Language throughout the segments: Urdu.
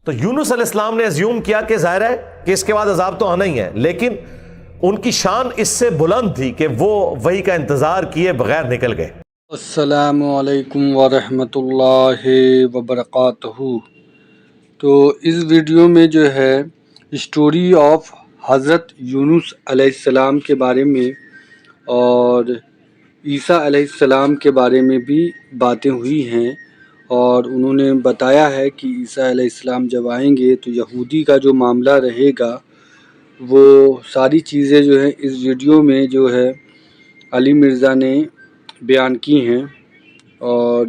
تو یونس علیہ السلام نے ازیوم کیا کہ ظاہر ہے کہ اس کے بعد عذاب تو آنا ہی ہے، لیکن ان کی شان اس سے بلند تھی کہ وہ وحی کا انتظار کیے بغیر نکل گئے۔ السلام علیکم ورحمۃ اللہ وبرکاتہ۔ تو اس ویڈیو میں جو ہے اسٹوری آف حضرت یونس علیہ السلام کے بارے میں اور عیسیٰ علیہ السلام کے بارے میں بھی باتیں ہوئی ہیں، اور انہوں نے بتایا ہے کہ عیسیٰ علیہ السلام جب آئیں گے تو یہودی کا جو معاملہ رہے گا وہ ساری چیزیں جو ہیں اس ویڈیو میں جو ہے علی مرزا نے بیان کی ہیں، اور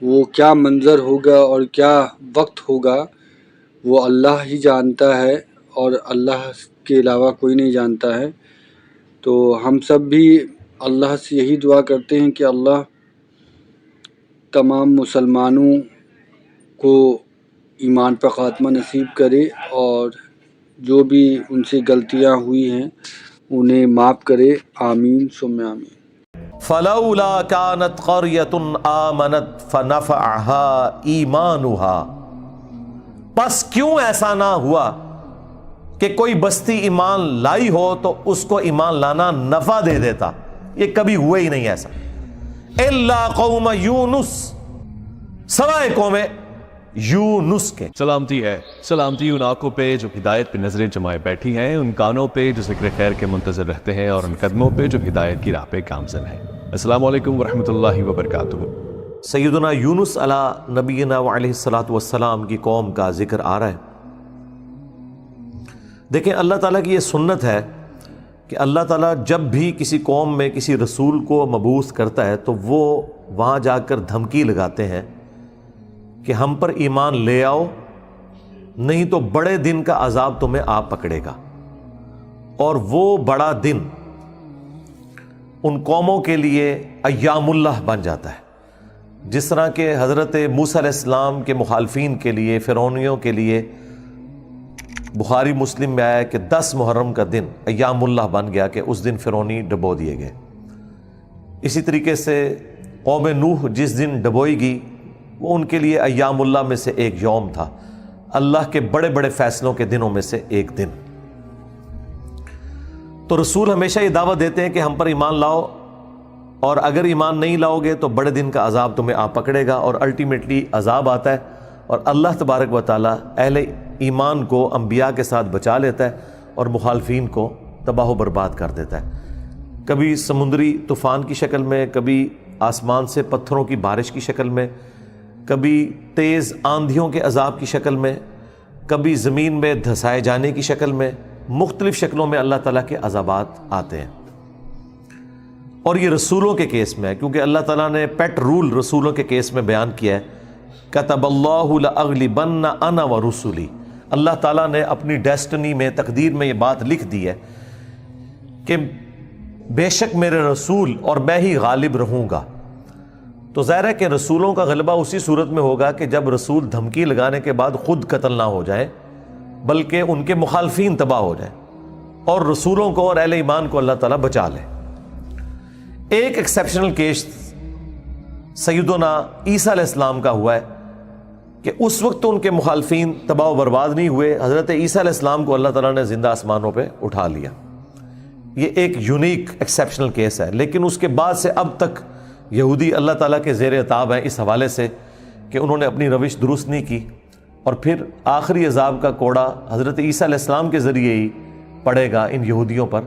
وہ کیا منظر ہوگا اور کیا وقت ہوگا وہ اللہ ہی جانتا ہے، اور اللہ کے علاوہ کوئی نہیں جانتا ہے۔ تو ہم سب بھی اللہ سے یہی دعا کرتے ہیں کہ اللہ تمام مسلمانوں کو ایمان پر خاتمہ نصیب کرے، اور جو بھی ان سے غلطیاں ہوئی ہیں انہیں معاف کرے، آمین ثم آمین۔ فلولا كانت قرية آمنت فنفعها ایمانها، پس کیوں ایسا نہ ہوا کہ کوئی بستی ایمان لائی ہو تو اس کو ایمان لانا نفع دے دیتا، یہ کبھی ہوا ہی نہیں ایسا۔ الا قوم یونس، سوائے قوم یونس کے۔ سلامتی ہے، سلامتی ان آنکھوں پہ جو ہدایت پہ نظریں جمائے بیٹھی ہیں، ان کانوں پہ جو ذکر خیر کے منتظر رہتے ہیں، اور ان قدموں پہ جو ہدایت کی راہ پہ گامزن ہیں۔ السلام علیکم ورحمۃ اللہ وبرکاتہ۔ سیدنا یونس علی نبینا وعلیہ الصلوۃ والسلام کی قوم کا ذکر آ رہا ہے۔ دیکھیں اللہ تعالیٰ کی یہ سنت ہے کہ اللہ تعالیٰ جب بھی کسی قوم میں کسی رسول کو مبعوث کرتا ہے تو وہ وہاں جا کر دھمکی لگاتے ہیں کہ ہم پر ایمان لے آؤ، نہیں تو بڑے دن کا عذاب تمہیں آ پکڑے گا۔ اور وہ بڑا دن ان قوموں کے لیے ایام اللہ بن جاتا ہے، جس طرح کہ حضرت موسیٰ علیہ السلام کے مخالفین کے لیے، فرعونیوں کے لیے بخاری مسلم میں آیا کہ 10 محرم کا دن ایام اللہ بن گیا کہ اس دن فرعونی ڈبو دیے گئے۔ اسی طریقے سے قوم نوح جس دن ڈبوئی گئی وہ ان کے لیے ایام اللہ میں سے ایک یوم تھا، اللہ کے بڑے بڑے فیصلوں کے دنوں میں سے ایک دن۔ تو رسول ہمیشہ یہ دعوت دیتے ہیں کہ ہم پر ایمان لاؤ، اور اگر ایمان نہیں لاؤ گے تو بڑے دن کا عذاب تمہیں آ پکڑے گا، اور الٹیمیٹلی عذاب آتا ہے، اور اللہ تبارک و تعالیٰ اہل ایمان کو انبیاء کے ساتھ بچا لیتا ہے اور مخالفین کو تباہ و برباد کر دیتا ہے، کبھی سمندری طوفان کی شکل میں، کبھی آسمان سے پتھروں کی بارش کی شکل میں، کبھی تیز آندھیوں کے عذاب کی شکل میں، کبھی زمین میں دھسائے جانے کی شکل میں، مختلف شکلوں میں اللہ تعالیٰ کے عذابات آتے ہیں۔ اور یہ رسولوں کے کیس میں ہے، کیونکہ اللہ تعالیٰ نے پیٹ رول رسولوں کے کیس میں بیان کیا ہے، کتب اللہ لأغلبن انا ورسلی، اللہ تعالیٰ نے اپنی ڈیسٹنی میں، تقدیر میں یہ بات لکھ دی ہے کہ بے شک میرے رسول اور میں ہی غالب رہوں گا۔ تو ظاہر ہے کہ رسولوں کا غلبہ اسی صورت میں ہوگا کہ جب رسول دھمکی لگانے کے بعد خود قتل نہ ہو جائیں، بلکہ ان کے مخالفین تباہ ہو جائیں، اور رسولوں کو اور اہل ایمان کو اللہ تعالیٰ بچا لے۔ ایک ایکسیپشنل کیس سیدنا عیسیٰ علیہ السلام کا ہوا ہے کہ اس وقت تو ان کے مخالفین تباہ و برباد نہیں ہوئے، حضرت عیسیٰ علیہ السلام کو اللہ تعالیٰ نے زندہ آسمانوں پہ اٹھا لیا۔ یہ ایک یونیک ایکسیپشنل کیس ہے، لیکن اس کے بعد سے اب تک یہودی اللہ تعالیٰ کے زیر عتاب ہیں اس حوالے سے کہ انہوں نے اپنی روش درست نہیں کی، اور پھر آخری عذاب کا کوڑا حضرت عیسیٰ علیہ السلام کے ذریعے ہی پڑے گا ان یہودیوں پر،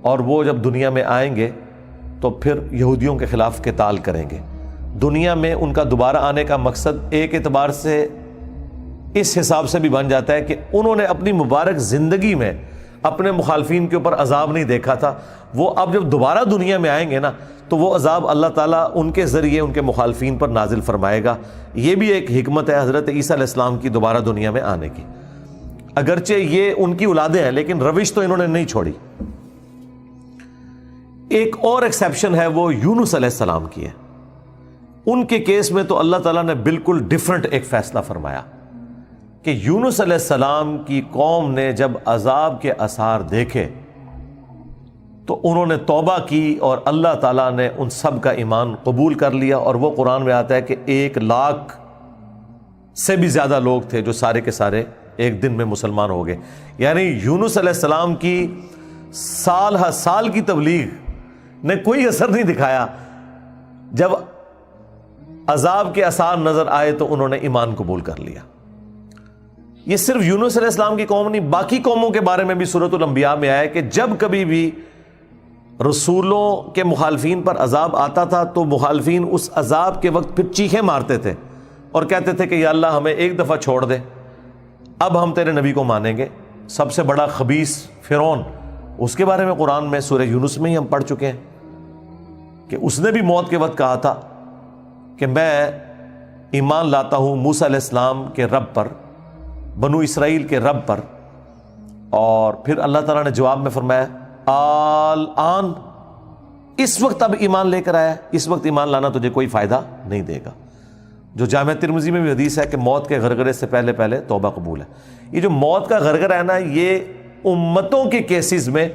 اور وہ جب دنیا میں آئیں گے تو پھر یہودیوں کے خلاف قتال کریں گے۔ دنیا میں ان کا دوبارہ آنے کا مقصد ایک اعتبار سے اس حساب سے بھی بن جاتا ہے کہ انہوں نے اپنی مبارک زندگی میں اپنے مخالفین کے اوپر عذاب نہیں دیکھا تھا، وہ اب جب دوبارہ دنیا میں آئیں گے نا تو وہ عذاب اللہ تعالیٰ ان کے ذریعے ان کے مخالفین پر نازل فرمائے گا۔ یہ بھی ایک حکمت ہے حضرت عیسیٰ علیہ السلام کی دوبارہ دنیا میں آنے کی، اگرچہ یہ ان کی اولادیں ہیں لیکن روش تو انہوں نے نہیں چھوڑی۔ ایک اور ایکسیپشن ہے وہ یونس علیہ السلام کی ہے۔ ان کے کیس میں تو اللہ تعالیٰ نے بالکل ڈیفرنٹ ایک فیصلہ فرمایا کہ یونس علیہ السلام کی قوم نے جب عذاب کے آثار دیکھے تو انہوں نے توبہ کی، اور اللہ تعالیٰ نے ان سب کا ایمان قبول کر لیا، اور وہ قرآن میں آتا ہے کہ 1,00,000 سے بھی زیادہ لوگ تھے جو سارے کے سارے ایک دن میں مسلمان ہو گئے. یعنی یونس علیہ السلام کی سال ہر سال کی تبلیغ نے کوئی اثر نہیں دکھایا. جب عذاب کے آثار نظر آئے تو انہوں نے ایمان قبول کر لیا. یہ صرف یونس علیہ السلام کی قوم نہیں، باقی قوموں کے بارے میں بھی سورۃ الانبیاء میں آیا کہ جب کبھی بھی رسولوں کے مخالفین پر عذاب آتا تھا تو مخالفین اس عذاب کے وقت پھر چیخیں مارتے تھے اور کہتے تھے کہ یا اللہ ہمیں ایک دفعہ چھوڑ دے، اب ہم تیرے نبی کو مانیں گے. سب سے بڑا خبیث فرعون، اس کے بارے میں قرآن میں سورہ یونس میں ہی ہم پڑھ چکے ہیں کہ اس نے بھی موت کے وقت کہا تھا کہ میں ایمان لاتا ہوں موسیٰ علیہ السلام کے رب پر، بنو اسرائیل کے رب پر. اور پھر اللہ تعالیٰ نے جواب میں فرمایا آن، اس وقت اب ایمان لے کر آیا، اس وقت ایمان لانا تجھے کوئی فائدہ نہیں دے گا. جو جامع ترمذی میں بھی حدیث ہے کہ موت کے غرغرے سے پہلے پہلے توبہ قبول ہے. یہ جو موت کا غرغرہ ہے نا، یہ امتوں کے کیسز میں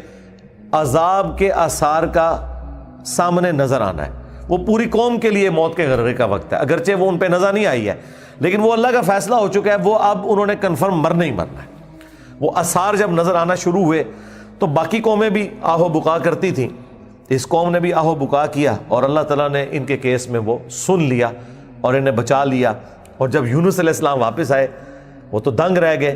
عذاب کے آثار کا سامنے نظر آنا ہے. وہ پوری قوم کے لیے موت کے غرغرے کا وقت ہے، اگرچہ وہ ان پہ نظر نہیں آئی ہے، لیکن وہ اللہ کا فیصلہ ہو چکا ہے. وہ اب انہوں نے کنفرم مرنا ہی مرنا ہے. وہ آثار جب نظر آنا شروع ہوئے تو باقی قومیں بھی آہو بکا کرتی تھیں، اس قوم نے بھی آہو بکا کیا اور اللہ تعالیٰ نے ان کے کیس میں وہ سن لیا اور انہیں بچا لیا. اور جب یونس علیہ السلام واپس آئے وہ تو دنگ رہ گئے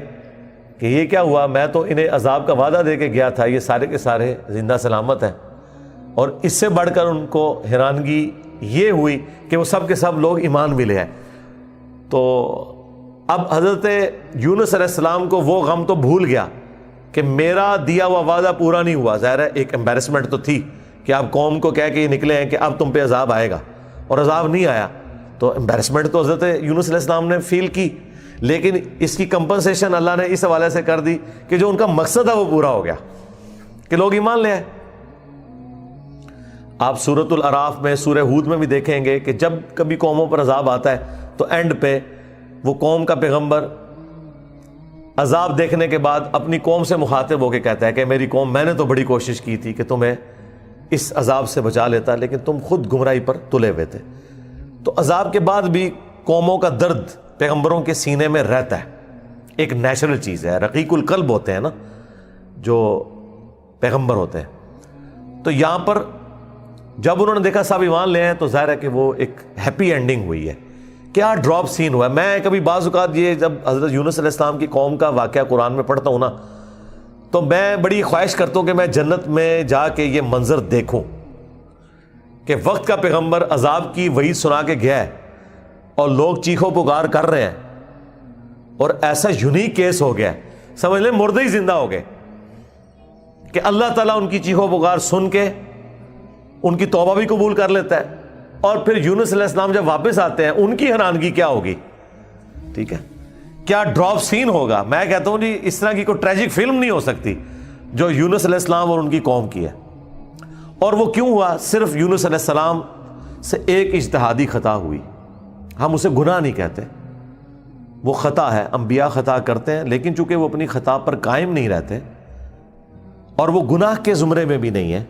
کہ یہ کیا ہوا، میں تو انہیں عذاب کا وعدہ دے کے گیا تھا، یہ سارے کے سارے زندہ سلامت ہیں. اور اس سے بڑھ کر ان کو حیرانگی یہ ہوئی کہ وہ سب کے سب لوگ ایمان ملے ہیں. تو اب حضرت یونس علیہ السلام کو وہ غم تو بھول گیا کہ میرا دیا ہوا وعدہ پورا نہیں ہوا. ظاہر ہے ایک امبیرسمنٹ تو تھی کہ آپ قوم کو کہہ کے یہ نکلے ہیں کہ اب تم پہ عذاب آئے گا، اور عذاب نہیں آیا. تو امبیرسمنٹ تو حضرت یونس علیہ السلام نے فیل کی، لیکن اس کی کمپنسیشن اللہ نے اس حوالے سے کر دی کہ جو ان کا مقصد ہے وہ پورا ہو گیا کہ لوگ ایمان لے آئے. آپ سورۃ الاعراف میں، سورہ ہود میں بھی دیکھیں گے کہ جب کبھی قوموں پر عذاب آتا ہے تو اینڈ پہ وہ قوم کا پیغمبر عذاب دیکھنے کے بعد اپنی قوم سے مخاطب ہو کے کہتا ہے کہ میری قوم، میں نے تو بڑی کوشش کی تھی کہ تمہیں اس عذاب سے بچا لیتا، لیکن تم خود گمراہی پر تلے ہوئے تھے. تو عذاب کے بعد بھی قوموں کا درد پیغمبروں کے سینے میں رہتا ہے، ایک نیچرل چیز ہے. رقیق القلب ہوتے ہیں نا جو پیغمبر ہوتے ہیں. تو یہاں پر جب انہوں نے دیکھا سب ایمان لے ہیں تو ظاہر ہے کہ وہ ایک ہیپی اینڈنگ ہوئی ہے. کیا ڈراپ سین ہوا ہے. میں کبھی بعض اوقات یہ جب حضرت یونس علیہ السلام کی قوم کا واقعہ قرآن میں پڑھتا ہوں نا تو میں بڑی خواہش کرتا ہوں کہ میں جنت میں جا کے یہ منظر دیکھوں کہ وقت کا پیغمبر عذاب کی وعید سنا کے گیا ہے اور لوگ چیخو پکار کر رہے ہیں اور ایسا یونیک کیس ہو گیا ہے، سمجھ لیں مردے ہی زندہ ہو گئے کہ اللہ تعالیٰ ان کی چیخو پکار سن کے ان کی توبہ بھی قبول کر لیتا ہے. اور پھر یونس علیہ السلام جب واپس آتے ہیں ان کی حیرانگی کیا ہوگی. ٹھیک ہے، کیا ڈراپ سین ہوگا. میں کہتا ہوں جی اس طرح کی کوئی ٹریجک فلم نہیں ہو سکتی جو یونس علیہ السلام اور ان کی قوم کی ہے. اور وہ کیوں ہوا؟ صرف یونس علیہ السلام سے ایک اجتہادی خطا ہوئی. ہم اسے گناہ نہیں کہتے، وہ خطا ہے. انبیاء خطا کرتے ہیں لیکن چونکہ وہ اپنی خطا پر قائم نہیں رہتے اور وہ گناہ کے زمرے میں بھی نہیں ہے،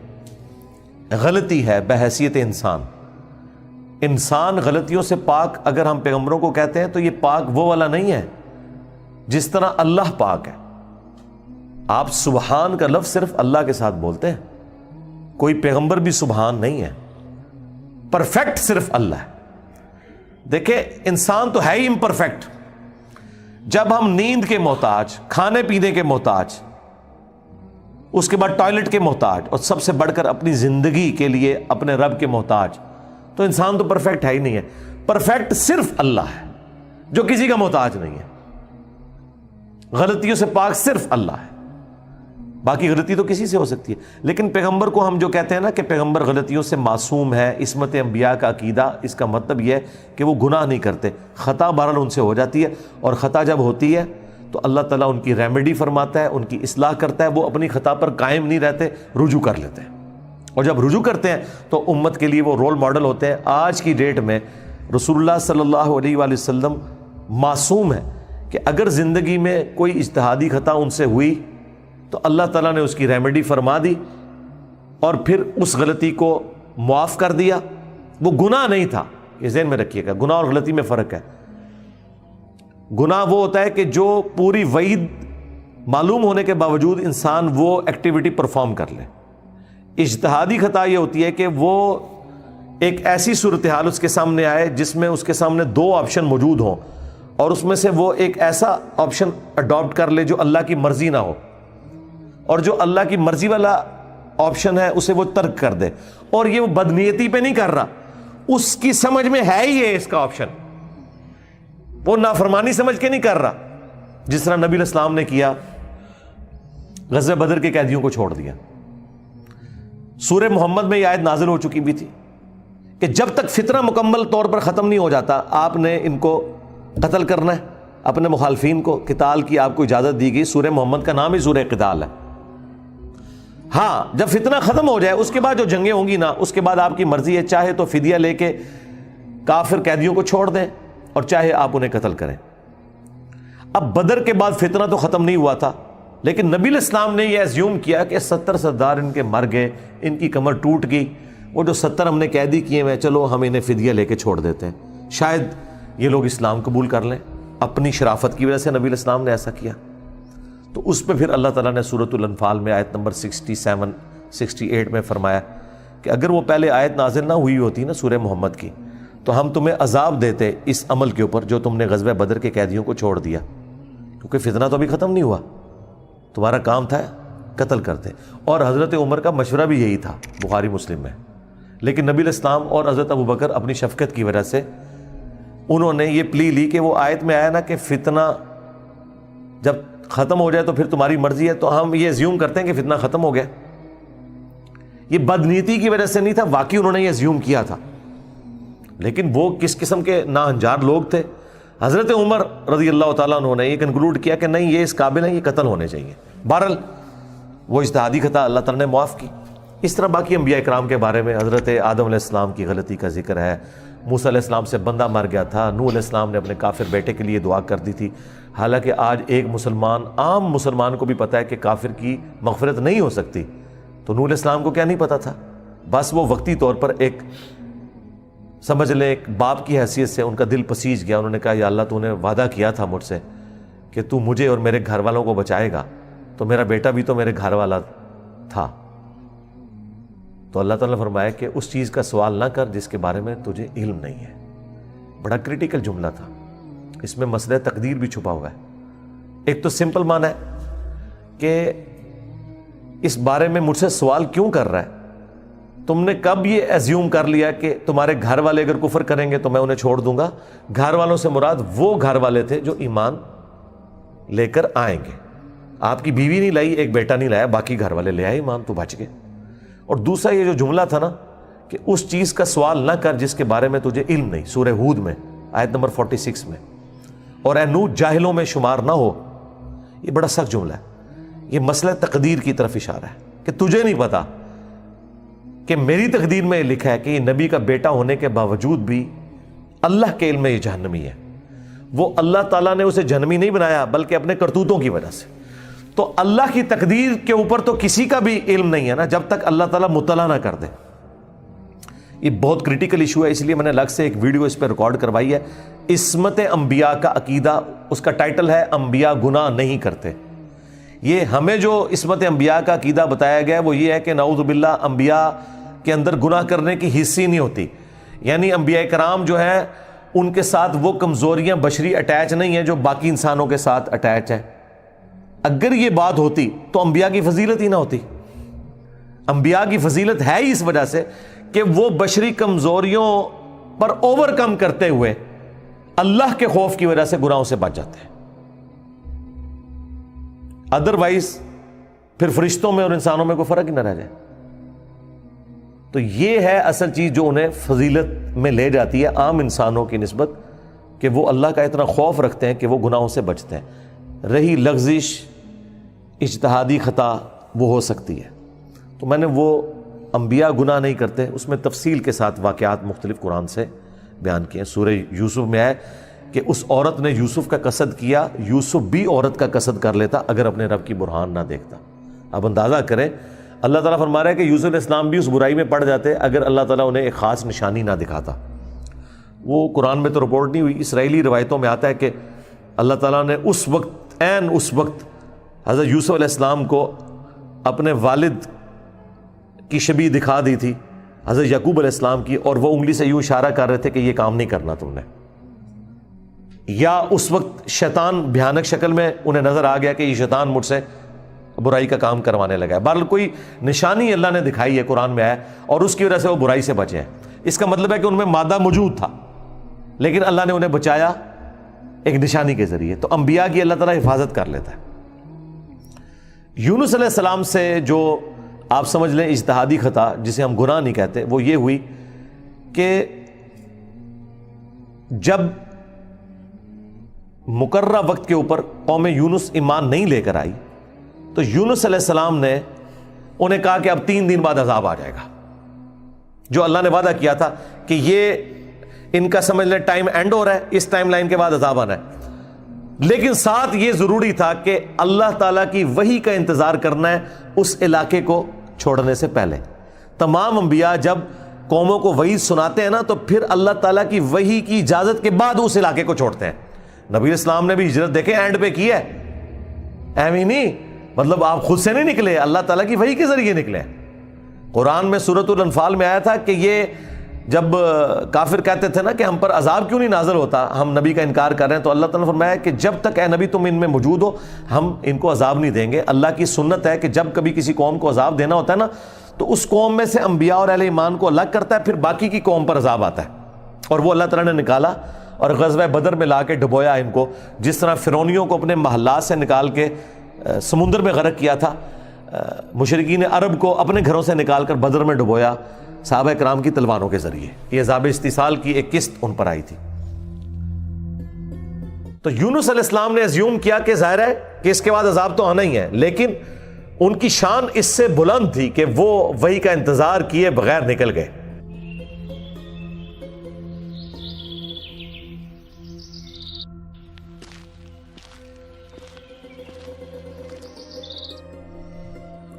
غلطی ہے بحیثیت انسان. انسان غلطیوں سے پاک اگر ہم پیغمبروں کو کہتے ہیں تو یہ پاک وہ والا نہیں ہے جس طرح اللہ پاک ہے. آپ سبحان کا لفظ صرف اللہ کے ساتھ بولتے ہیں، کوئی پیغمبر بھی سبحان نہیں ہے. پرفیکٹ صرف اللہ ہے. دیکھیں انسان تو ہے ہی امپرفیکٹ. جب ہم نیند کے محتاج، کھانے پینے کے محتاج، اس کے بعد ٹوائلٹ کے محتاج، اور سب سے بڑھ کر اپنی زندگی کے لیے اپنے رب کے محتاج، تو انسان تو پرفیکٹ ہے ہی نہیں ہے. پرفیکٹ صرف اللہ ہے جو کسی کا محتاج نہیں ہے. غلطیوں سے پاک صرف اللہ ہے، باقی غلطی تو کسی سے ہو سکتی ہے. لیکن پیغمبر کو ہم جو کہتے ہیں نا کہ پیغمبر غلطیوں سے معصوم ہے، عصمت انبیاء کا عقیدہ، اس کا مطلب یہ ہے کہ وہ گناہ نہیں کرتے. خطا بہرحال ان سے ہو جاتی ہے، اور خطا جب ہوتی ہے تو اللہ تعالیٰ ان کی ریمیڈی فرماتا ہے، ان کی اصلاح کرتا ہے. وہ اپنی خطا پر قائم نہیں رہتے، رجوع کر لیتے ہیں. اور جب رجوع کرتے ہیں تو امت کے لیے وہ رول ماڈل ہوتے ہیں. آج کی ڈیٹ میں رسول اللہ صلی اللہ علیہ وآلہ وسلم معصوم ہے کہ اگر زندگی میں کوئی اجتہادی خطا ان سے ہوئی تو اللہ تعالیٰ نے اس کی ریمیڈی فرما دی اور پھر اس غلطی کو معاف کر دیا. وہ گناہ نہیں تھا، یہ ذہن میں رکھیے گا، گناہ اور غلطی میں فرق ہے. گناہ وہ ہوتا ہے کہ جو پوری وعید معلوم ہونے کے باوجود انسان وہ ایکٹیویٹی پرفارم کر لے. اجتہادی خطا یہ ہوتی ہے کہ وہ ایک ایسی صورتحال اس کے سامنے آئے جس میں اس کے سامنے دو آپشن موجود ہوں اور اس میں سے وہ ایک ایسا آپشن اڈاپٹ کر لے جو اللہ کی مرضی نہ ہو, اور جو اللہ کی مرضی والا آپشن ہے اسے وہ ترک کر دے. اور یہ وہ بدنیتی پہ نہیں کر رہا, اس کی سمجھ میں ہے ہی یہ اس کا آپشن, وہ نافرمانی سمجھ کے نہیں کر رہا. جس طرح نبی علیہ السلام نے کیا, غزوہ بدر کے قیدیوں کو چھوڑ دیا. سورہ محمد میں یہ آیت نازل ہو چکی بھی تھی کہ جب تک فتنہ مکمل طور پر ختم نہیں ہو جاتا آپ نے ان کو قتل کرنا ہے, اپنے مخالفین کو. قتال کی آپ کو اجازت دی گئی, سورہ محمد کا نام ہی سورہ قتال ہے. ہاں, جب فتنہ ختم ہو جائے اس کے بعد جو جنگیں ہوں گی نا, اس کے بعد آپ کی مرضی ہے, چاہے تو فدیہ لے کے کافر قیدیوں کو چھوڑ دیں اور چاہے آپ انہیں قتل کریں. اب بدر کے بعد فتنہ تو ختم نہیں ہوا تھا, لیکن نبی علیہ السلام نے یہ ایزیوم کیا کہ 70 سردار ان کے مر گئے, ان کی کمر ٹوٹ گئی, وہ جو 70 ہم نے قیدی کیے ہوئے, چلو ہم انہیں فدیہ لے کے چھوڑ دیتے ہیں, شاید یہ لوگ اسلام قبول کر لیں. اپنی شرافت کی وجہ سے نبی علیہ السلام نے ایسا کیا. تو اس پہ پھر اللہ تعالیٰ نے سورۃ الانفال میں آیت نمبر 67 68 میں فرمایا کہ اگر وہ پہلے آیت نازل نہ ہوئی ہوتی نا سورہ محمد کی, تو ہم تمہیں عذاب دیتے اس عمل کے اوپر جو تم نے غزوہ بدر کے قیدیوں کو چھوڑ دیا, کیونکہ فتنہ تو ابھی ختم نہیں ہوا, تمہارا کام تھا قتل کرتے. اور حضرت عمر کا مشورہ بھی یہی تھا, بخاری مسلم میں. لیکن نبی علیہ السلام اور حضرت ابو بکر اپنی شفقت کی وجہ سے انہوں نے یہ پلی لی کہ وہ آیت میں آیا نا کہ فتنہ جب ختم ہو جائے تو پھر تمہاری مرضی ہے, تو ہم یہ ایزیوم کرتے ہیں کہ فتنہ ختم ہو گیا. یہ بدنیتی کی وجہ سے نہیں تھا, واقعی انہوں نے یہ ایزیوم کیا تھا, لیکن وہ کس قسم کے ناہنجار لوگ تھے. حضرت عمر رضی اللہ تعالیٰ عنہ نے یہ کنکلوڈ کیا کہ نہیں, یہ اس قابل ہیں, یہ قتل ہونے چاہیے. بہرحال وہ اجتہادی خطا اللہ تعالیٰ نے معاف کی. اس طرح باقی انبیاء اکرام کے بارے میں حضرت آدم علیہ السلام کی غلطی کا ذکر ہے, موسیٰ علیہ السلام سے بندہ مر گیا تھا, نوح علیہ السلام نے اپنے کافر بیٹے کے لیے دعا کر دی تھی. حالانکہ آج ایک مسلمان, عام مسلمان کو بھی پتہ ہے کہ کافر کی مغفرت نہیں ہو سکتی, تو نوح علیہ السلام کو کیا نہیں پتہ تھا؟ بس وہ وقتی طور پر ایک سمجھ لیں ایک باپ کی حیثیت سے ان کا دل پسیج گیا. انہوں نے کہا یا اللہ تو نے وعدہ کیا تھا مجھ سے کہ تو مجھے اور میرے گھر والوں کو بچائے گا, تو میرا بیٹا بھی تو میرے گھر والا تھا. تو اللہ تعالیٰ نے فرمایا کہ اس چیز کا سوال نہ کر جس کے بارے میں تجھے علم نہیں ہے. بڑا کریٹیکل جملہ تھا, اس میں مسئلہ تقدیر بھی چھپا ہوا ہے. ایک تو سمپل معنی ہے کہ اس بارے میں مجھ سے سوال کیوں کر رہا ہے, تم نے کب یہ ایزیوم کر لیا کہ تمہارے گھر والے اگر کفر کریں گے تو میں انہیں چھوڑ دوں گا؟ گھر والوں سے مراد وہ گھر والے تھے جو ایمان لے کر آئیں گے. آپ کی بیوی نہیں لائی, ایک بیٹا نہیں لایا, باقی گھر والے لے آئے ایمان, تو بچ گئے. اور دوسرا یہ جو جملہ تھا نا کہ اس چیز کا سوال نہ کر جس کے بارے میں تجھے علم نہیں, سورہ ہود میں آیت نمبر 46 میں, اور اے نوح جاہلوں میں شمار نہ ہو. یہ بڑا سخت جملہ ہے, یہ مسئلہ تقدیر کی طرف اشارہ ہے کہ تجھے نہیں پتا کہ میری تقدیر میں لکھا ہے کہ یہ نبی کا بیٹا ہونے کے باوجود بھی اللہ کے علم میں یہ جہنمی ہے. وہ اللہ تعالیٰ نے اسے جہنمی نہیں بنایا بلکہ اپنے کرتوتوں کی وجہ سے. تو اللہ کی تقدیر کے اوپر تو کسی کا بھی علم نہیں ہے نا جب تک اللہ تعالیٰ مطلع نہ کر دے. یہ بہت کریٹیکل ایشو ہے, اس لیے میں نے الگ سے ایک ویڈیو اس پہ ریکارڈ کروائی ہے. عصمت انبیاء کا عقیدہ, اس کا ٹائٹل ہے انبیاء گناہ نہیں کرتے. یہ ہمیں جو عصمت انبیاء کا عقیدہ بتایا گیا ہے وہ یہ ہے کہ نعوذ باللہ انبیاء کے اندر گناہ کرنے کی حصی نہیں ہوتی. یعنی انبیاء کرام جو ہیں ان کے ساتھ وہ کمزوریاں بشری اٹیچ نہیں ہیں جو باقی انسانوں کے ساتھ اٹیچ ہیں. اگر یہ بات ہوتی تو انبیاء کی فضیلت ہی نہ ہوتی. انبیاء کی فضیلت ہے ہی اس وجہ سے کہ وہ بشری کمزوریوں پر اوور کم کرتے ہوئے اللہ کے خوف کی وجہ سے گناہوں سے بچ جاتے ہیں. ادروائز پھر فرشتوں میں اور انسانوں میں کوئی فرق ہی نہ رہ جائے. تو یہ ہے اصل چیز جو انہیں فضیلت میں لے جاتی ہے عام انسانوں کی نسبت, کہ وہ اللہ کا اتنا خوف رکھتے ہیں کہ وہ گناہوں سے بچتے ہیں. رہی لغزش اجتہادی خطا وہ ہو سکتی ہے. تو میں نے وہ انبیاء گناہ نہیں کرتے اس میں تفصیل کے ساتھ واقعات مختلف قرآن سے بیان کیے ہیں. سورہ یوسف میں ہے کہ اس عورت نے یوسف کا قصد کیا, یوسف بھی عورت کا قصد کر لیتا اگر اپنے رب کی برہان نہ دیکھتا. اب اندازہ کریں, اللہ تعالیٰ فرما رہا ہے کہ یوسف علیہ السلام بھی اس برائی میں پڑ جاتے اگر اللہ تعالیٰ انہیں ایک خاص نشانی نہ دکھاتا. وہ قرآن میں تو رپورٹ نہیں ہوئی, اسرائیلی روایتوں میں آتا ہے کہ اللہ تعالیٰ نے اس وقت حضرت یوسف علیہ السلام کو اپنے والد کی شبیہ دکھا دی تھی حضرت یعقوب علیہ السلام کی، اور وہ انگلی سے یوں اشارہ کر رہے تھے کہ یہ کام نہیں کرنا تم نے. یا اس وقت شیطان بھیانک شکل میں انہیں نظر آ گیا کہ یہ شیطان مجھ سے برائی کا کام کروانے لگا ہے. بہرحال کوئی نشانی اللہ نے دکھائی ہے، قرآن میں ہے، اور اس کی وجہ سے وہ برائی سے بچے ہیں. اس کا مطلب ہے کہ ان میں مادہ موجود تھا لیکن اللہ نے انہیں بچایا ایک نشانی کے ذریعے. تو انبیاء کی اللہ تعالیٰ حفاظت کر لیتا ہے. یونس علیہ السلام سے جو آپ سمجھ لیں اجتہادی خطا، جسے ہم گناہ نہیں کہتے، وہ یہ ہوئی کہ جب مقررہ وقت کے اوپر قوم یونس ایمان نہیں لے کر آئی تو یونس علیہ السلام نے انہیں کہا کہ اب 3 دن بعد عذاب آ جائے گا. جو اللہ نے وعدہ کیا تھا کہ یہ ان کا سمجھ لیں ٹائم اینڈ ہو رہا ہے، اس ٹائم لائن کے بعد عذاب آنا ہے. لیکن ساتھ یہ ضروری تھا کہ اللہ تعالیٰ کی وحی کا انتظار کرنا ہے اس علاقے کو چھوڑنے سے پہلے. تمام انبیاء جب قوموں کو وحی سناتے ہیں نا تو پھر اللہ تعالیٰ کی وحی کی اجازت کے بعد اس علاقے کو چھوڑتے ہیں. نبی اسلام نے بھی ہجرت دیکھیں اینڈ پہ کی ہے، ایویں نہیں، مطلب آپ خود سے نہیں نکلے، اللہ تعالیٰ کی وحی کے ذریعے نکلے. قرآن میں سورۃ الانفال میں آیا تھا کہ یہ جب کافر کہتے تھے نا کہ ہم پر عذاب کیوں نہیں نازل ہوتا، ہم نبی کا انکار کر رہے ہیں، تو اللہ تعالیٰ نے فرمایا کہ جب تک اے نبی تم ان میں موجود ہو ہم ان کو عذاب نہیں دیں گے. اللہ کی سنت ہے کہ جب کبھی کسی قوم کو عذاب دینا ہوتا ہے نا تو اس قوم میں سے انبیاء اور اہل ایمان کو الگ کرتا ہے، پھر باقی کی قوم پر عذاب آتا ہے. اور وہ اللہ تعالیٰ نے نکالا اور غزوہ بدر میں لا کے ڈبویا ان کو، جس طرح فرعونیوں کو اپنے محلات سے نکال کے سمندر میں غرق کیا تھا، مشرکین عرب کو اپنے گھروں سے نکال کر بدر میں ڈبویا صحابہ کرام کی تلواروں کے ذریعے. یہ عذاب استیصال کی ایک قسط ان پر آئی تھی. تو یونس علیہ السلام نے ازیوم کیا کہ ظاہر ہے کہ اس کے بعد عذاب تو آنا ہی ہے، لیکن ان کی شان اس سے بلند تھی کہ وہ وحی کا انتظار کیے بغیر نکل گئے.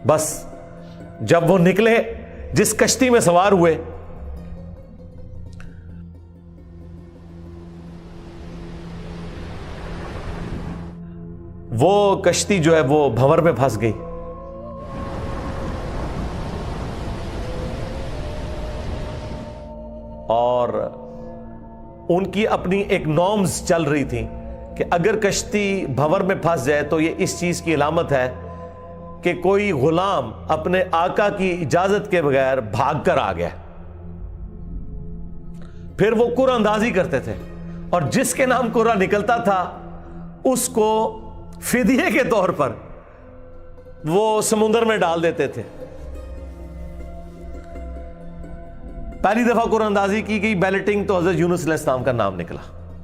بس جب وہ نکلے، جس کشتی میں سوار ہوئے، وہ کشتی جو ہے وہ بھنور میں پھنس گئی. اور ان کی اپنی ایک نارمز چل رہی تھی کہ اگر کشتی بھنور میں پھنس جائے تو یہ اس چیز کی علامت ہے کہ کوئی غلام اپنے آقا کی اجازت کے بغیر بھاگ کر آ گیا. پھر وہ قرعہ اندازی کرتے تھے اور جس کے نام قرعہ نکلتا تھا اس کو فدیے کے طور پر وہ سمندر میں ڈال دیتے تھے. پہلی دفعہ قرعہ اندازی کی گئی، بیلٹنگ، تو حضرت یونس علیہ السلام کا نام نکلا.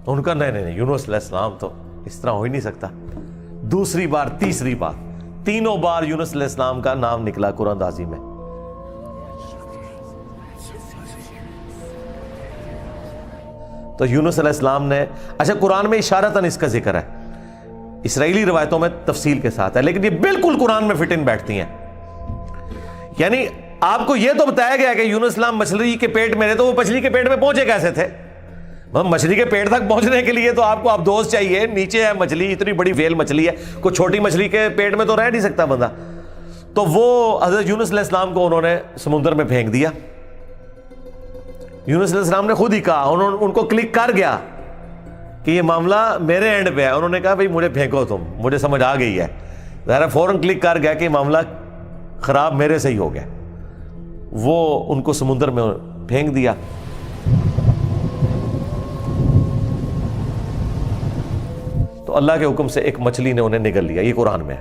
ان کا نہیں یونس علیہ السلام تو اس طرح ہو ہی نہیں سکتا. دوسری بار، تیسری بار، 3 بار یونس علیہ السلام کا نام نکلا قرآن اندازی میں. تو یونس علیہ السلام نے، اچھا قرآن میں اشارتاً اس کا ذکر ہے، اسرائیلی روایتوں میں تفصیل کے ساتھ ہے، لیکن یہ بالکل قرآن میں فٹ ان بیٹھتی ہیں. یعنی آپ کو یہ تو بتایا گیا کہ یونس السلام مچھلی کے پیٹ میں رہے، تو وہ مچھلی کے پیٹ میں پہنچے کیسے تھے؟ مچھلی کے پیٹ تک پہنچنے کے لیے تو آپ کو ابدوز چاہیے، نیچے ہے مچھلی، اتنی بڑی ویل مچھلی ہے، کوئی چھوٹی مچھلی کے پیٹ میں تو رہ نہیں سکتا بندہ. تو وہ حضرت یونس علیہ السلام کو انہوں نے سمندر میں پھینک دیا. یونس علیہ السلام نے خود ہی کہا، ان کو کلک کر گیا کہ یہ معاملہ میرے اینڈ پہ ہے. انہوں نے کہا بھائی مجھے پھینکو، تم، مجھے سمجھ آ گئی ہے. ظاہر فوراً کلک کر گیا کہ معاملہ خراب میرے سے ہی ہو گیا. وہ ان کو سمندر میں پھینک دیا. تو اللہ کے حکم سے ایک مچھلی نے انہیں نگل لیا. یہ قرآن میں ہے.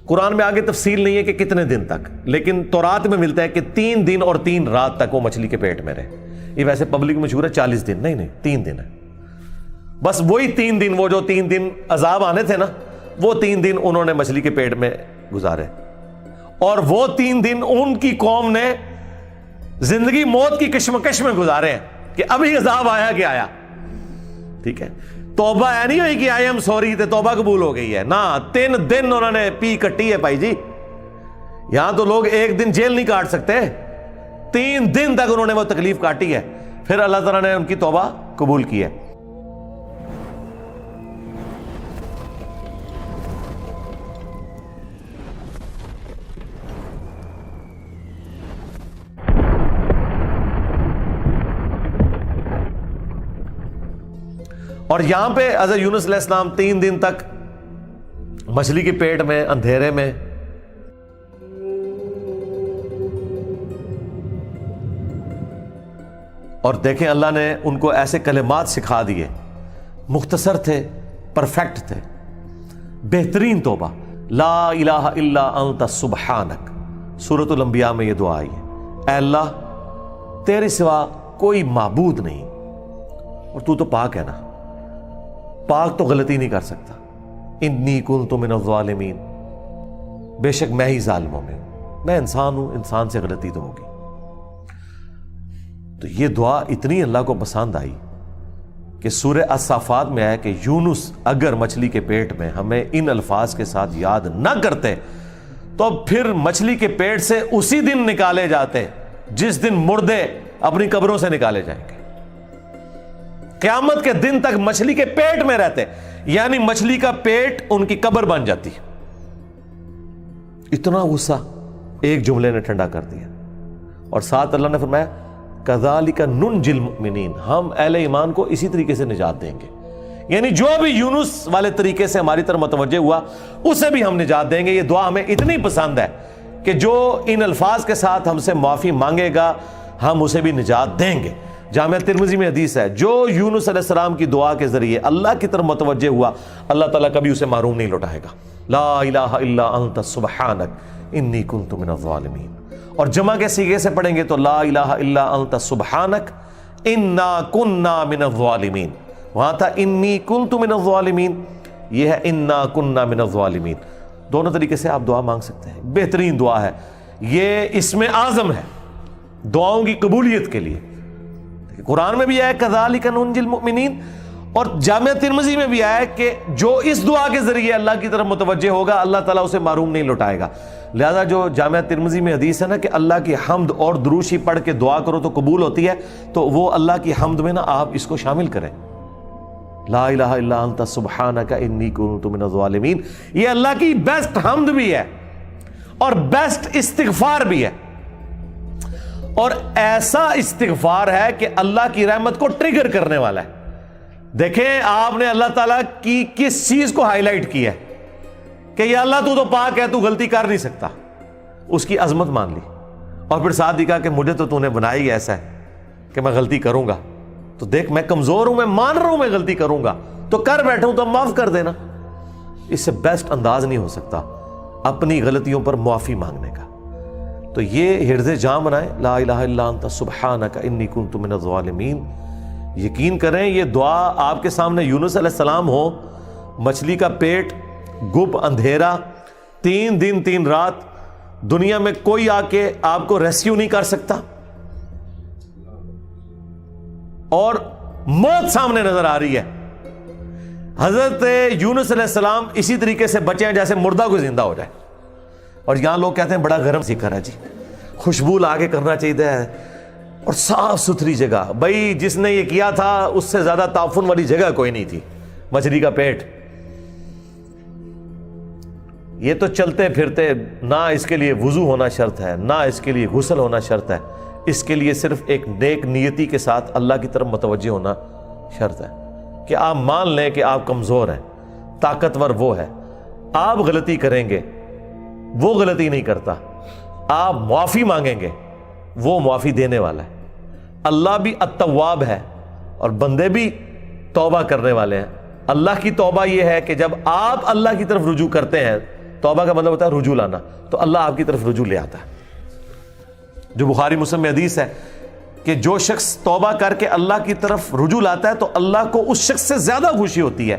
قرآن میں آگے تفصیل نہیں ہے کہ کتنے دن تک، لیکن تورات میں ملتا ہے کہ 3 دن اور 3 رات تک وہ مچھلی کے پیٹ میں رہے. یہ ویسے پبلک مشہور ہے 40 دن، نہیں 3 دن ہے. بس وہی 3 دن، وہ جو 3 دن عذاب آنے تھے نا، وہ 3 دن انہوں نے مچھلی کے پیٹ میں گزارے. اور وہ 3 دن ان کی قوم نے زندگی موت کی کشمکش میں گزارے ہیں کہ ابھی عذاب آیا کہ آیا. ٹھیک ہے، توبہ ہے نہیں ہوئی کہ آئی ایم سوری تے توبہ قبول ہو گئی ہے، نہ 3 دن انہوں نے پی کٹی ہے بھائی جی. یہاں تو لوگ ایک دن جیل نہیں کاٹ سکتے، 3 دن تک انہوں نے وہ تکلیف کاٹی ہے، پھر اللہ تعالیٰ نے ان کی توبہ قبول کی ہے۔ اور یہاں پہ حضرت یونس علیہ السلام 3 دن تک مچھلی کے پیٹ میں اندھیرے میں، اور دیکھیں اللہ نے ان کو ایسے کلمات سکھا دیے، مختصر تھے، پرفیکٹ تھے، بہترین توبہ، لا الہ الا انت سبحانک۔ سورۃ الانبیاء میں یہ دعا آئی ہے، اے اللہ تیرے سوا کوئی معبود نہیں، اور تو پاک ہے نا، پاک تو غلطی نہیں کر سکتا، انی کنت من الظالمین، بے شک میں ہی ظالموں میں ہوں، میں انسان ہوں، انسان سے غلطی تو ہوگی۔ تو یہ دعا اتنی اللہ کو پسند آئی کہ سورہ الصافات میں ہے کہ یونس اگر مچھلی کے پیٹ میں ہمیں ان الفاظ کے ساتھ یاد نہ کرتے تو پھر مچھلی کے پیٹ سے اسی دن نکالے جاتے جس دن مردے اپنی قبروں سے نکالے جائیں گے، قیامت کے دن تک مچھلی کے پیٹ میں رہتے، یعنی مچھلی کا پیٹ ان کی قبر بن جاتی۔ اتنا غصہ ایک جملے نے ٹھنڈا کر دیا، اور ساتھ اللہ نے فرمایا کذالک ننجی المؤمنین، ہم اہل ایمان کو اسی طریقے سے نجات دیں گے، یعنی جو بھی یونس والے طریقے سے ہماری طرف متوجہ ہوا اسے بھی ہم نجات دیں گے۔ یہ دعا ہمیں اتنی پسند ہے کہ جو ان الفاظ کے ساتھ ہم سے معافی مانگے گا ہم اسے بھی نجات دیں گے۔ جامعہ ترمذی میں حدیث ہے، جو یونس علیہ السلام کی دعا کے ذریعے اللہ کی طرف متوجہ ہوا اللہ تعالیٰ کبھی اسے محروم نہیں لوٹائے گا۔ لا الہ الا انت سبحانک انی کنت من الظالمین، اور جمع کے صیغے سے پڑھیں گے تو لا الہ الا انت سبحانک انا کننا من الظالمین، وہاں تھا انی کنت من الظالمین، یہ ہے انا کننا من الظالمین۔ دونوں طریقے سے آپ دعا مانگ سکتے ہیں، بہترین دعا ہے یہ، اسم اعظم ہے دعاؤں کی قبولیت کے لیے۔ قرآن میں بھی آیا کذالک ننجی المؤمنین، اور جامعہ ترمذی میں بھی آیا کہ جو اس دعا کے ذریعے اللہ کی طرف متوجہ ہوگا اللہ تعالیٰ اسے محروم نہیں لوٹائے گا۔ لہذا جو جامعہ ترمذی میں حدیث ہے نا کہ اللہ کی حمد اور دروشی پڑھ کے دعا کرو تو قبول ہوتی ہے، تو وہ اللہ کی حمد میں نا آپ اس کو شامل کریں، لا الہ الا انت سبحانک انی کنت من الظالمین۔ یہ اللہ کی بیسٹ حمد بھی ہے اور بیسٹ استغفار بھی ہے، اور ایسا استغفار ہے کہ اللہ کی رحمت کو ٹریگر کرنے والا ہے۔ دیکھیں آپ نے اللہ تعالیٰ کی کس چیز کو ہائی لائٹ کی ہے کہ یا اللہ تو پاک ہے، تو غلطی کر نہیں سکتا، اس کی عظمت مان لی، اور پھر ساتھ ہی کہا کہ مجھے تو نے بنایا ہی ایسا ہے کہ میں غلطی کروں گا، تو دیکھ میں کمزور ہوں، میں مان رہا ہوں میں غلطی کروں گا، تو کر بیٹھا ہوں تو معاف کر دینا۔ اس سے بیسٹ انداز نہیں ہو سکتا اپنی غلطیوں پر معافی مانگنے کا۔ تو یہ حرز جام بنائیں، لا الہ الا انت سبحانک انی کنت من الظالمین۔ یقین کریں یہ دعا آپ کے سامنے یونس علیہ السلام ہو، مچھلی کا پیٹ، گپ اندھیرا، 3 دن 3 رات، دنیا میں کوئی آ کے آپ کو ریسکیو نہیں کر سکتا، اور موت سامنے نظر آ رہی ہے۔ حضرت یونس علیہ السلام اسی طریقے سے بچے ہیں جیسے مردہ کو زندہ ہو جائے، اور یہاں لوگ کہتے ہیں بڑا گرم ذکر ہے جی، خوشبو لا کے کرنا چاہیے اور صاف ستھری جگہ۔ بھائی جس نے یہ کیا تھا اس سے زیادہ تعفن والی جگہ کوئی نہیں تھی، مچھلی کا پیٹ۔ یہ تو چلتے پھرتے، نہ اس کے لیے وضو ہونا شرط ہے، نہ اس کے لیے غسل ہونا شرط ہے، اس کے لیے صرف ایک نیک نیتی کے ساتھ اللہ کی طرف متوجہ ہونا شرط ہے کہ آپ مان لیں کہ آپ کمزور ہیں، طاقتور وہ ہے، آپ غلطی کریں گے وہ غلطی نہیں کرتا، آپ معافی مانگیں گے وہ معافی دینے والا ہے۔ اللہ بھی التواب ہے اور بندے بھی توبہ کرنے والے ہیں۔ اللہ کی توبہ یہ ہے کہ جب آپ اللہ کی طرف رجوع کرتے ہیں، توبہ کا مطلب ہوتا ہے رجوع لانا، تو اللہ آپ کی طرف رجوع لے آتا ہے۔ جو بخاری مسلم میں حدیث ہے کہ جو شخص توبہ کر کے اللہ کی طرف رجوع لاتا ہے تو اللہ کو اس شخص سے زیادہ خوشی ہوتی ہے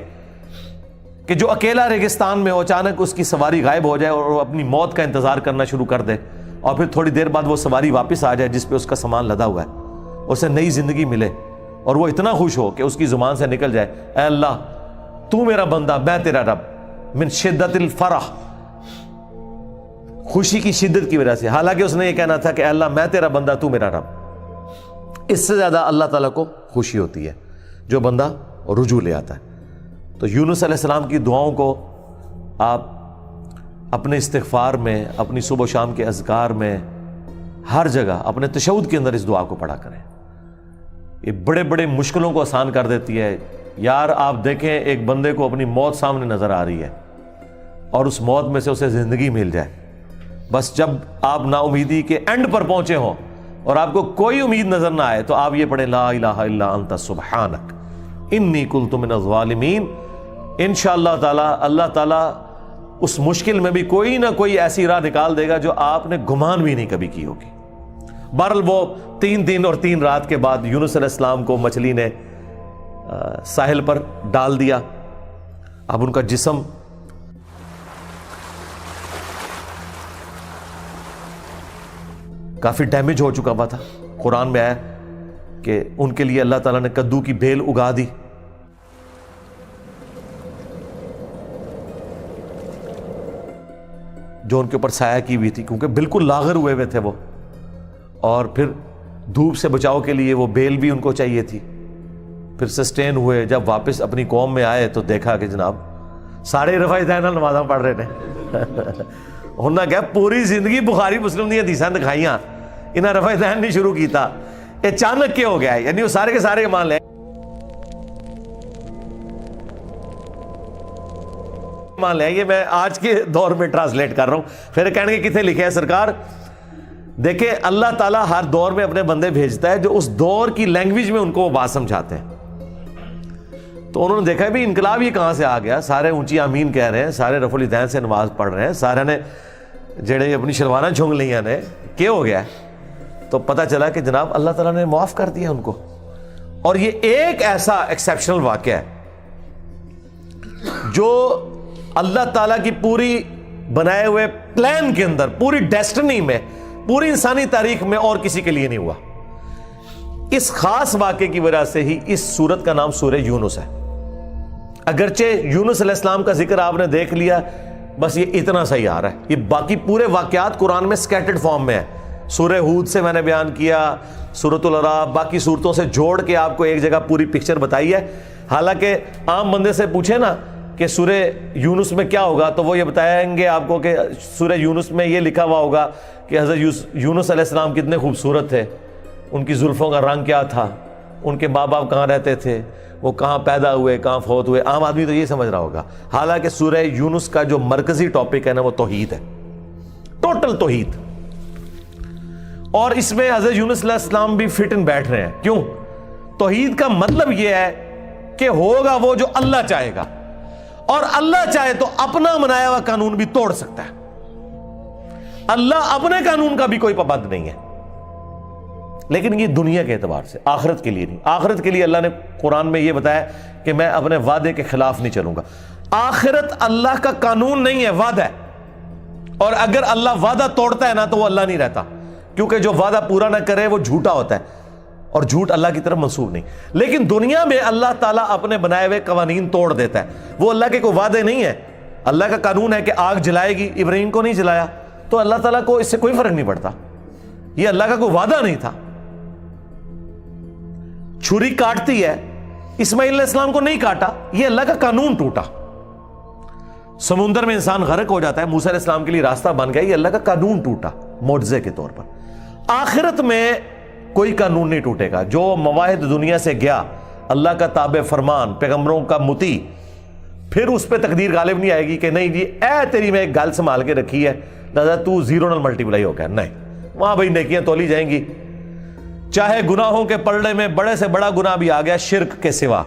کہ جو اکیلا ریگستان میں ہو، اچانک اس کی سواری غائب ہو جائے اور وہ اپنی موت کا انتظار کرنا شروع کر دے، اور پھر تھوڑی دیر بعد وہ سواری واپس آ جائے جس پہ اس کا سامان لدا ہوا ہے، اسے نئی زندگی ملے، اور وہ اتنا خوش ہو کہ اس کی زبان سے نکل جائے اے اللہ تو میرا بندہ میں تیرا رب، من شدت الفرح، خوشی کی شدت کی وجہ سے، حالانکہ اس نے یہ کہنا تھا کہ اللہ میں تیرا بندہ تو میرا رب۔ اس سے زیادہ اللہ تعالیٰ کو خوشی ہوتی ہے جو بندہ رجوع لے آتا ہے۔ تو یونس علیہ السلام کی دعاؤں کو آپ اپنے استغفار میں، اپنی صبح و شام کے اذکار میں، ہر جگہ اپنے تشہد کے اندر اس دعا کو پڑھا کریں۔ یہ بڑے بڑے مشکلوں کو آسان کر دیتی ہے۔ یار آپ دیکھیں ایک بندے کو اپنی موت سامنے نظر آ رہی ہے اور اس موت میں سے اسے زندگی مل جائے، بس جب آپ نا امیدی کے اینڈ پر پہنچے ہوں اور آپ کو کوئی امید نظر نہ آئے تو آپ یہ پڑھیں لا الہ الا انت سبحانک انی کنت من الظالمین۔ انشاءاللہ تعالی اللہ تعالیٰ اس مشکل میں بھی کوئی نہ کوئی ایسی راہ نکال دے گا جو آپ نے گمان بھی نہیں کبھی کی ہوگی۔ بہرحال وہ 3 دن اور 3 رات کے بعد یونس علیہ السلام کو مچھلی نے ساحل پر ڈال دیا۔ اب ان کا جسم کافی ڈیمیج ہو چکا ہوا تھا۔ قرآن میں آیا کہ ان کے لیے اللہ تعالیٰ نے کدو کی بیل اگا دی۔ جو ان کے اوپر سایہ کی ہوئی تھی، کیونکہ بالکل لاغر ہوئے ہوئے تھے وہ، اور پھر دھوپ سے بچاؤ کے لیے وہ بیل بھی ان کو چاہیے تھی۔ پھر سسٹین ہوئے، جب واپس اپنی قوم میں آئے تو دیکھا کہ جناب سارے رفع دین نمازاں پڑھ رہے ہیں۔ انہوں نے کہا پوری زندگی بخاری مسلم دی حدیثاں دکھائیاں، انہیں رفع دین نہیں شروع کیتا، اچانک کیا ہو گیا ہے؟ یعنی وہ سارے کے سارے ایمان لے یہ میں آج کے دور میں ٹرانسلیٹ کر رہا ہوں۔ پھر کہنے کے کتنے لکھے ہیں سرکار؟ دیکھیں اللہ تعالیٰ ہر دور میں اپنے بندے بھیجتا ہے جو اس دور کی لینگویج میں ان کو وہ بات سمجھاتے ہیں۔ تو انہوں نے دیکھا بھی انقلاب یہ کہاں سے آ گیا، سارے اونچی آمین کہہ رہے ہیں، سارے رفع الیدین سے نماز پڑھ رہے ہیں، سارے نے جڑے اپنی شلواریں جھونگ لیاں نے، کیا ہو گیا ہے؟ تو پتہ چلا کہ جناب اللہ تعالیٰ نے معاف کر دیا ان کو۔ اور یہ ایک ایسا ایکسیپشنل واقعہ ہے جو اللہ تعالیٰ کی پوری بنائے ہوئے پلان کے اندر، پوری ڈیسٹنی میں، پوری انسانی تاریخ میں اور کسی کے لیے نہیں ہوا۔ اس خاص واقعے کی وجہ سے ہی اس سورت کا نام سورہ یونس ہے۔ اگرچہ یونس علیہ السلام کا ذکر آپ نے دیکھ لیا، بس یہ اتنا صحیح آ رہا ہے، یہ باقی پورے واقعات قرآن میں سکیٹرڈ فارم میں ہے۔ سورہ ہود سے میں نے بیان کیا، سورۃ الاعراف، باقی صورتوں سے جوڑ کے آپ کو ایک جگہ پوری پکچر بتائی ہے۔ حالانکہ عام بندے سے پوچھے نا کہ سورہ یونس میں کیا ہوگا تو وہ یہ بتائیں گے آپ کو کہ سورہ یونس میں یہ لکھا ہوا ہوگا کہ حضرت یونس علیہ السلام کتنے خوبصورت تھے، ان کی زلفوں کا رنگ کیا تھا، ان کے ماں باپ کہاں رہتے تھے، وہ کہاں پیدا ہوئے، کہاں فوت ہوئے۔ عام آدمی تو یہ سمجھ رہا ہوگا، حالانکہ سورہ یونس کا جو مرکزی ٹاپک ہے نا وہ توحید ہے، ٹوٹل توحید۔ اور اس میں حضرت یونس علیہ السلام بھی فٹ ان بیٹھ رہے ہیں۔ کیوں؟ توحید کا مطلب یہ ہے کہ ہوگا وہ جو اللہ چاہے گا، اور اللہ چاہے تو اپنا بنایا ہوا قانون بھی توڑ سکتا ہے۔ اللہ اپنے قانون کا بھی کوئی پابند نہیں ہے، لیکن یہ دنیا کے اعتبار سے، آخرت کے لیے نہیں۔ آخرت کے لیے اللہ نے قرآن میں یہ بتایا کہ میں اپنے وعدے کے خلاف نہیں چلوں گا۔ آخرت اللہ کا قانون نہیں ہے، وعدہ ہے، اور اگر اللہ وعدہ توڑتا ہے نا تو وہ اللہ نہیں رہتا، کیونکہ جو وعدہ پورا نہ کرے وہ جھوٹا ہوتا ہے، اور جھوٹ اللہ کی طرف منسوب نہیں۔ لیکن دنیا میں اللہ تعالیٰ اپنے بنائے ہوئے قوانین توڑ دیتا ہے، وہ اللہ کے کوئی وعدے نہیں ہے۔ اللہ کا قانون ہے کہ آگ جلائے گی، ابراہیم کو نہیں جلایا، تو اللہ تعالیٰ کو اس سے کوئی فرق نہیں پڑتا، یہ اللہ کا کوئی وعدہ نہیں تھا۔ چھری کاٹتی ہے، اسماعیل علیہ السلام کو نہیں کاٹا، یہ اللہ کا قانون ٹوٹا۔ سمندر میں انسان غرق ہو جاتا ہے، موسیٰ علیہ السلام کے لیے راستہ بن گیا، یہ اللہ کا قانون ٹوٹا معجزے کے طور پر۔ آخرت میں کوئی قانون نہیں ٹوٹے گا۔ جو مواہد دنیا سے گیا، اللہ کا تابع فرمان، پیغمبروں کا مطیع، پھر اس پہ تقدیر غالب نہیں آئے گی کہ نہیں جی اے تیری میں ایک گل سنبھال کے رکھی ہے لہذا تو زیرو نال ملٹیپلائی ہو گیا، نہیں، وہاں بھائی نیکیاں تولی جائیں گی۔ چاہے گناہوں کے پلڑے میں بڑے سے بڑا گناہ بھی آ گیا شرک کے سوا،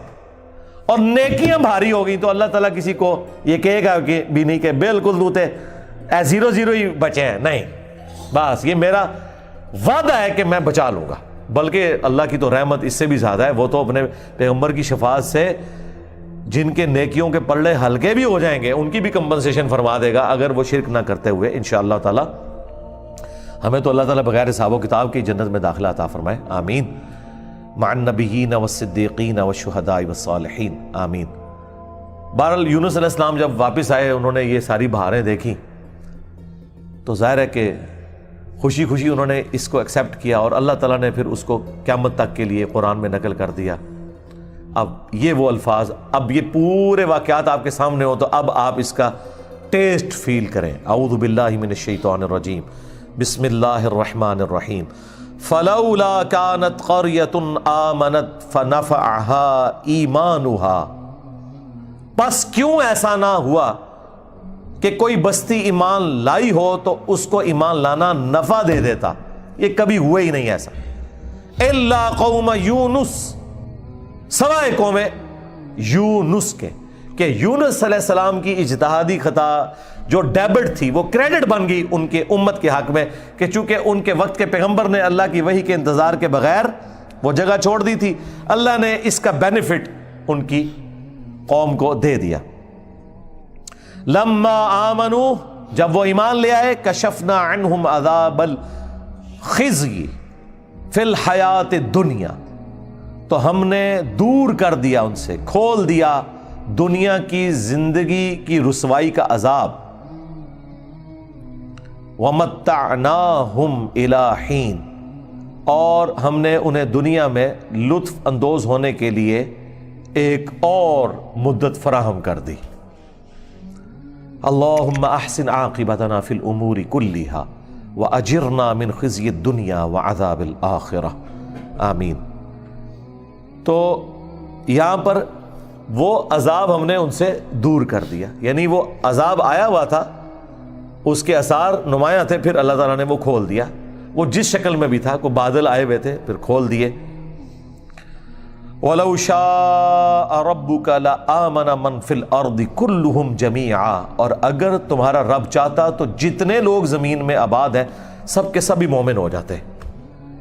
اور نیکیاں بھاری ہو گئی، تو اللہ تعالیٰ کسی کو یہ کہے گا کہ بھی نہیں کہ بالکل تو تے زیرو زیرو ہی بچے ہیں، نہیں، بس یہ میرا وعدہ ہے کہ میں بچا لوں گا۔ بلکہ اللہ کی تو رحمت اس سے بھی زیادہ ہے، وہ تو اپنے پیغمبر کی شفاعت سے جن کے نیکیوں کے پلڑے ہلکے بھی ہو جائیں گے ان کی بھی کمپنسیشن فرما دے گا، اگر وہ شرک نہ کرتے ہوئے، انشاءاللہ تعالی۔ ہمیں تو اللہ تعالیٰ بغیر حساب و کتاب کی جنت میں داخلہ عطا فرمائے، آمین۔ مع النبیین والصدیقین والشہداء والصالحین، آمین۔ بہرحال یونس علیہ السلام جب واپس آئے، انہوں نے یہ ساری بہاریں دیکھی، تو ظاہر ہے کہ خوشی خوشی انہوں نے اس کو ایکسیپٹ کیا اور اللہ تعالیٰ نے پھر اس کو قیامت تک کے لیے قرآن میں نقل کر دیا۔ اب یہ وہ الفاظ، اب یہ پورے واقعات آپ کے سامنے ہو تو اب آپ اس کا ٹیسٹ فیل کریں۔ اعوذ باللہ من الشیطان الرجیم، بسم اللہ الرحمن الرحیم۔ فلولا كانت قرية آمنت فنفعها ایمانها، پس کیوں ایسا نہ ہوا کہ کوئی بستی ایمان لائی ہو تو اس کو ایمان لانا نفع دے دیتا، یہ کبھی ہوا ہی نہیں ایسا۔ الا قوم یونس، سوائے قوم یونس کے، کہ یونس علیہ السلام کی اجتہادی خطا جو ڈیبٹ تھی وہ کریڈٹ بن گئی ان کے امت کے حق میں، کہ چونکہ ان کے وقت کے پیغمبر نے اللہ کی وحی کے انتظار کے بغیر وہ جگہ چھوڑ دی تھی، اللہ نے اس کا بینیفٹ ان کی قوم کو دے دیا۔ لما آمنوا، جب وہ ایمان لے آئے، کشفنا عنہم عذاب الخزي فی الحیات الدنیا، تو ہم نے دور کر دیا ان سے، کھول دیا دنیا کی زندگی کی رسوائی کا عذاب۔ وَمَتَّعْنَاهُمْ إِلَىٰ حِينٍ، اور ہم نے انہیں دنیا میں لطف اندوز ہونے کے لیے ایک اور مدت فراہم کر دی۔ اللہم احسن عاقبتنا فی الامور کلہا واجرنا من خزی الدنیا وعذاب الآخرہ، آمین۔ تو یہاں پر وہ عذاب ہم نے ان سے دور کر دیا، یعنی وہ عذاب آیا ہوا تھا، اس کے اثار نمایاں تھے، پھر اللہ تعالیٰ نے وہ کھول دیا، وہ جس شکل میں بھی تھا، کوئی بادل آئے ہوئے تھے پھر کھول دیے۔ وَلَوْ شَاءَ رَبُّكَ لَآمَنَ مَنْ فِي الْأَرْضِ كُلُّهُمْ جَمِيعًا، اور اگر تمہارا رب چاہتا تو جتنے لوگ زمین میں آباد ہیں سب کے سب ہی مومن ہو جاتے۔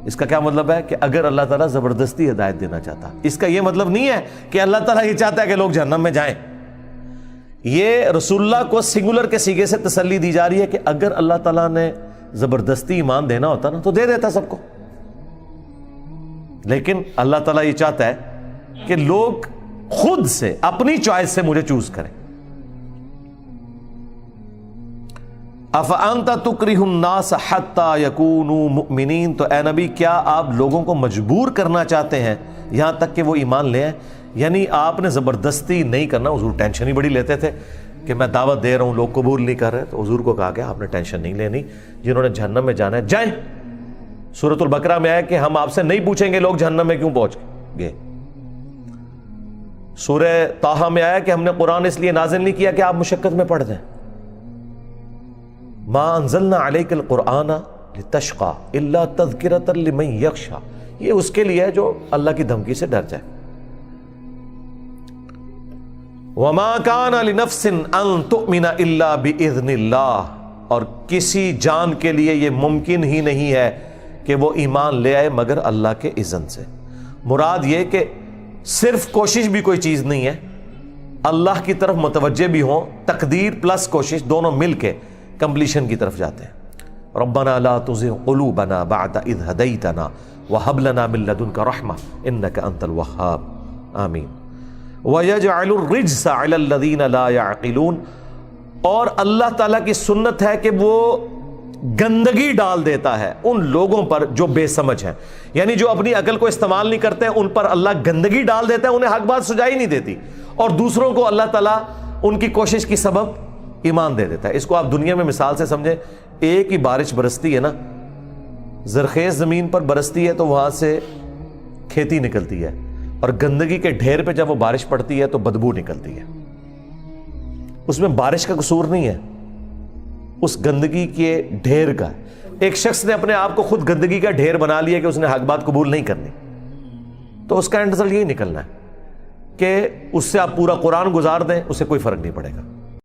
اس کا کیا مطلب ہے کہ اگر اللہ تعالیٰ زبردستی ہدایت دینا چاہتا، اس کا یہ مطلب نہیں ہے کہ اللہ تعالیٰ یہ چاہتا ہے کہ لوگ جہنم میں جائیں۔ یہ رسول اللہ کو سنگولر کے صیغے سے تسلی دی جا رہی ہے کہ اگر اللہ تعالیٰ نے زبردستی ایمان دینا ہوتا نا تو دے دیتا سب کو، لیکن اللہ تعالیٰ یہ چاہتا ہے کہ لوگ خود سے اپنی چوائس سے مجھے چوز کریں۔ افانت تکرہ الناس حتی یکونوا مؤمنین، تو اے نبی کیا آپ لوگوں کو مجبور کرنا چاہتے ہیں یہاں تک کہ وہ ایمان لے آئیں؟ یعنی آپ نے زبردستی نہیں کرنا۔ حضور ٹینشن ہی بڑی لیتے تھے کہ میں دعوت دے رہا ہوں لوگ قبول نہیں کر رہے، تو حضور کو کہا کہ آپ نے ٹینشن نہیں لینی، جنہوں نے جہنم میں جانا ہے جائیں۔ سورۃ البقرہ میں آیا کہ ہم آپ سے نہیں پوچھیں گے لوگ جہنم میں کیوں پہنچ گئے۔ سورہ طٰہٰ میں آیا کہ ہم نے قرآن اس لیے نازل نہیں کیا کہ آپ مشقت میں پڑ جائیں۔ ما انزلنا علیک القرآن لتشقى الا تذکرۃ لمن یخشی، یہ اس کے لیے ہے جو اللہ کی دھمکی سے ڈر جائے۔ وما کان لنفس ان تؤمن الا باذن اللہ، اور کسی جان کے لیے یہ ممکن ہی نہیں ہے کہ وہ ایمان لے آئے مگر اللہ کے اذن سے۔ مراد یہ کہ صرف کوشش بھی کوئی چیز نہیں ہے، اللہ کی طرف متوجہ بھی ہوں، تقدیر پلس کوشش دونوں مل کے کمپلیشن کی طرف جاتے ہیں۔ ربنا لا تزغ قلوبنا بعد اذ ہدیتنا وہب لنا من لدنک رحمہ انک انت الوہاب، آمین۔ وَيَجْعَلُ الرِّجْسَ عَلَى الَّذِينَ لَا يَعْقِلُونَ، اور اللہ تعالیٰ کی سنت ہے کہ وہ گندگی ڈال دیتا ہے ان لوگوں پر جو بے سمجھ ہیں، یعنی جو اپنی عقل کو استعمال نہیں کرتے ان پر اللہ گندگی ڈال دیتا ہے، انہیں حق بات سجائی نہیں دیتی، اور دوسروں کو اللہ تعالیٰ ان کی کوشش کی سبب ایمان دے دیتا ہے۔ اس کو آپ دنیا میں مثال سے سمجھیں، ایک ہی بارش برستی ہے نا، زرخیز زمین پر برستی ہے تو وہاں سے کھیتی نکلتی ہے، اور گندگی کے ڈھیر پہ جب وہ بارش پڑتی ہے تو بدبو نکلتی ہے۔ اس میں بارش کا قصور نہیں ہے، اس گندگی کے ڈھیر کا۔ ایک شخص نے اپنے آپ کو خود گندگی کا ڈھیر بنا لیا کہ اس نے حق بات قبول نہیں کرنی، تو اس کا اینڈ رزلٹ یہی نکلنا ہے کہ اس سے آپ پورا قرآن گزار دیں، اس سے کوئی فرق نہیں پڑے گا۔